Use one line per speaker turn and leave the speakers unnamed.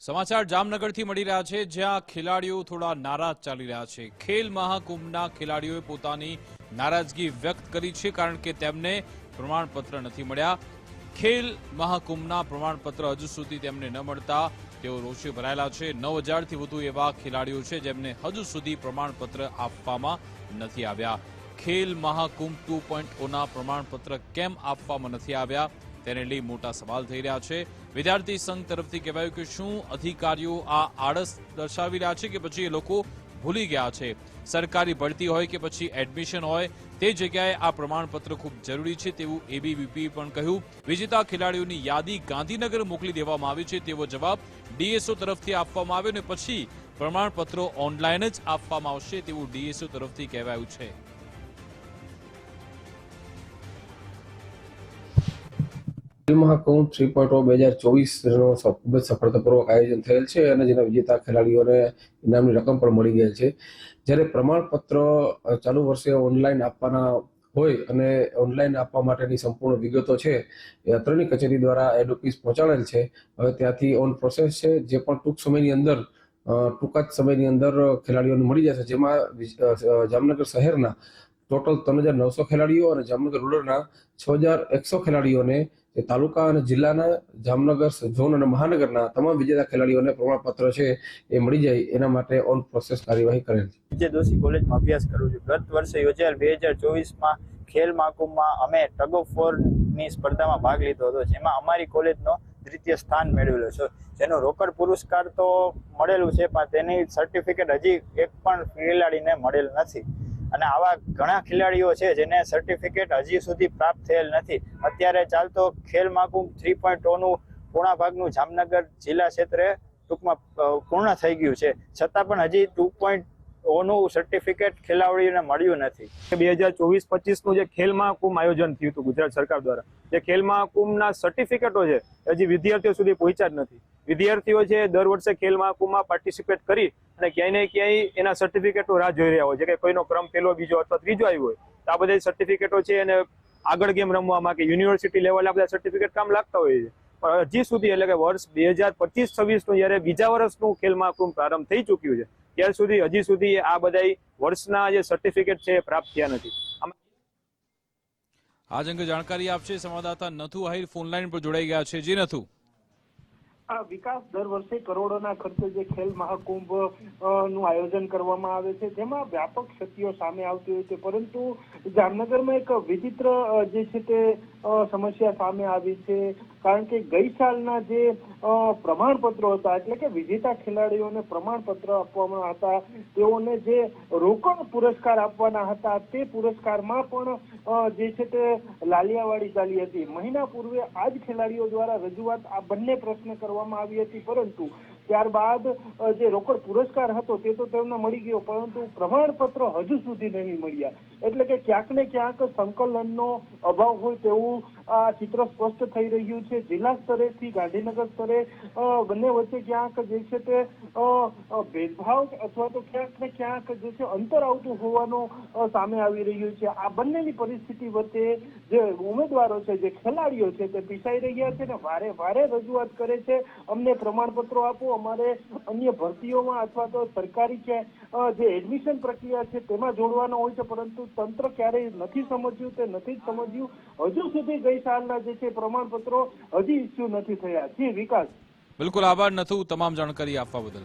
સમાચાર જામનગરથી મળી રહ્યા છે, જ્યાં ખેલાડીઓ થોડા નારાજ ચાલી રહ્યા છે। ખેલ મહાકુંભના ખેલાડીઓએ પોતાની નારાજગી વ્યક્ત કરી છે, કારણ કે તેમને પ્રમાણપત્ર નથી મળ્યા। ખેલ મહાકુંભના પ્રમાણપત્ર હજુ સુધી તેમને ન મળતા તેઓ રોષે ભરાયેલા છે। 9000થી વધુ એવા ખેલાડીઓ છે જેમને હજુ સુધી પ્રમાણપત્ર આપવામાં નથી આવ્યા। ખેલ મહાકુંભ 2.0ના પ્રમાણપત્ર કેમ આપવામાં નથી આવ્યા તેને લઈ મોટા સવાલ થઈ રહ્યા છે। વિદ્યાર્થી સંઘ તરફથી કહેવાયું કે શું અધિકારીઓ આ આળસ દર્શાવી રહ્યા છે કે પછી એ લોકો ભૂલી ગયા છે? સરકારી ભરતી હોય કે પછી એડમિશન હોય, તે જગ્યાએ આ પ્રમાણપત્ર ખૂબ જરૂરી છે તેવું એબીવીપીએ પણ કહ્યું। વિજેતા ખેલાડીઓની યાદી ગાંધીનગર મોકલી દેવામાં આવી છે તેવો જવાબ ડીએસઓ તરફથી આપવામાં આવ્યો, અને પછી પ્રમાણપત્રો ઓનલાઈન જ આપવામાં આવશે તેવું ડીએસઓ તરફથી કહેવાયું છે।
ખેલ મહાકુંભ 3.0 2024નો ખૂબ જ સફળતાપૂર્વક આયોજન થયેલ છે અને જેના વિજેતા ખેલાડીઓને ઇનામની રકમ પણ મળી ગયેલ છે। જ્યારે પ્રમાણપત્ર ચાલુ વર્ષે ઓનલાઈન આપવાના હોય અને ઓનલાઈન આપવા માટેની સંપૂર્ણ વિગતો છે એ અત્રેની કચેરી દ્વારા હેડ ઓફિસ પહોંચાડેલ છે। હવે ત્યાંથી ઓન પ્રોસેસ છે, જે પણ ટૂંકા જ સમયની અંદર ખેલાડીઓને મળી જશે, જેમાં જામનગર શહેરના ટોટલ 3900 ખેલાડીઓ અને જામનગર રૂરલના 6100 ખેલાડીઓને તાલુકા અને જિલ્લાના જામનગર ઝોન અને મહાનગરના તમામ વિજેતા ખેલાડીઓને પ્રમાણપત્ર છે એ મળી જાય એના માટે ઓન પ્રોસેસ કાર્યવાહી કરેલ છે।
વિજય દોશી કોલેજમાં અભ્યાસ કરું છું। ગત વર્ષે યોજાયેલ 2024માં ખેલ મહાકુંભમાં અમે ટગ ઓફ વોરની સ્પર્ધામાં ભાગ લીધો હતો, જેમાં અમારી કોલેજનો દ્વિતીય સ્થાન મેળવેલો છે, જેનો રોકડ પુરસ્કાર તો મળેલું છે પણ તેની સર્ટિફિકેટ હજી એક પણ ખેલાડીને મળેલ નથી। અને આવા ઘણા ખેલાડીઓ છે જેને સર્ટિફિકેટ હજી સુધી પ્રાપ્ત થયેલ નથી। અત્યારે ચાલતો ખેલ મહાકુંભ 3.0નું પૂર્ણ ભાગનું જામનગર જિલ્લા ક્ષેત્રે ટૂંકમાં પૂર્ણ થઈ ગયું છે, છતાં પણ હજી 2.0નું સર્ટિફિકેટ ખેલાડીઓને મળ્યું નથી।
2024-25નું જે ખેલ મહાકુંભ આયોજન થયું હતું ગુજરાત સરકાર દ્વારા, જે ખેલ મહાકુંભના સર્ટિફિકેટો છે હજી વિદ્યાર્થીઓ સુધી પહોંચ્યા જ નથી। વિદ્યાર્થીઓ છે દર વર્ષે ખેલ મહાકુંભમાં પાર્ટિસિપેટ કરી અને ક્યાંય ને ક્યાંય એના સર્ટિફિકેટો રાહ જોઈ રહ્યા હોય છે કે કોઈનો ક્રમ પહેલો, બીજો અથવા ત્રીજો આવ્યો હોય તો આ બધા સર્ટિફિકેટો છે અને આગળ ગેમ રમવામાં કે યુનિવર્સિટી લેવલે આ બધા સર્ટિફિકેટ કામ લાગતા હોય છે, પણ હજી સુધી એટલે કે વર્ષ 2025-26નું જ્યારે બીજા વર્ષનું ખેલ મહાકુંભ પ્રારંભ થઈ ચૂક્યું છે ત્યાર સુધી હજી સુધી આ બધા વર્ષના જે સર્ટિફિકેટ છે એ પ્રાપ્ત થયા નથી।
આજ અંગે જાણકારી આપશે સંવાદદાતા નથુ આહિર ફોનલાઈન પર જોડાઈ ગયા છે। જી નથુ।
આ વિકાસ દર વર્ષે કરોડોના ખર્ચે જે ખેલ મહાકુંભ નું આયોજન કરવામાં આવે છે, જેમાં વ્યાપક ક્ષતિઓ સામે આવતી હોય છે, પરંતુ જામનગરમાં એક વિચિત્ર જે છે તે સમસ્યા સામે આવી છે, કારણ કે ગઈ સાલના જે પ્રમાણપત્રો હતા, એટલે કે વિજેતા ખેલાડીઓને પ્રમાણપત્ર આપવામાં હતા, તેઓને જે રોકડ પુરસ્કાર આપવાના હતા તે પુરસ્કારમાં પણ જે છે તે લાલિયાવાડી ચાલી હતી। મહિના પૂર્વે આ જ ખેલાડીઓ દ્વારા રજૂઆત આ બંને પ્રશ્ન કરવામાં આવી હતી, પરંતુ ત્યારબાદ જે રોકડ પુરસ્કાર હતો તે તો તેમને મળી ગયો, પરંતુ પ્રમાણપત્ર હજુ સુધી નહીં મળ્યા। એટલે કે ક્યાંક ને ક્યાંક સંકલનનો અભાવ હોય તેવું આ ચિત્ર સ્પષ્ટ થઈ રહ્યું છે। જિલ્લા સ્તરેથી ગાંધીનગર સ્તરે બંને વચ્ચે ક્યાંક જે છે તે ભેદભાવ અથવા તો ક્યાંક ને ક્યાંક જે છે અંતર આવતું હોવાનો સામે આવી રહ્યું છે। આ બંનેની પરિસ્થિતિ વચ્ચે જે ઉમેદવારો છે, જે ખેલાડીઓ છે તે પીસાઈ રહ્યા છે ને વારે વારે રજૂઆત કરે છે, અમને પ્રમાણપત્રો આપો, અમારે અન્ય ભરતીઓમાં અથવા તો સરકારી જે એડમિશન પ્રક્રિયા છે તેમાં જોડવાનો હોય છે, પરંતુ તંત્ર ક્યારેય નથી સમજ્યું, તે નથી જ સમજ્યું। હજુ સુધી ગઈ સાલના જે છે પ્રમાણપત્રો હજી ઇસ્યુ નથી થયા। જી વિકાસ।
બિલકુલ, આભાર નથુ તમામ જાણકારી આપવા બદલ।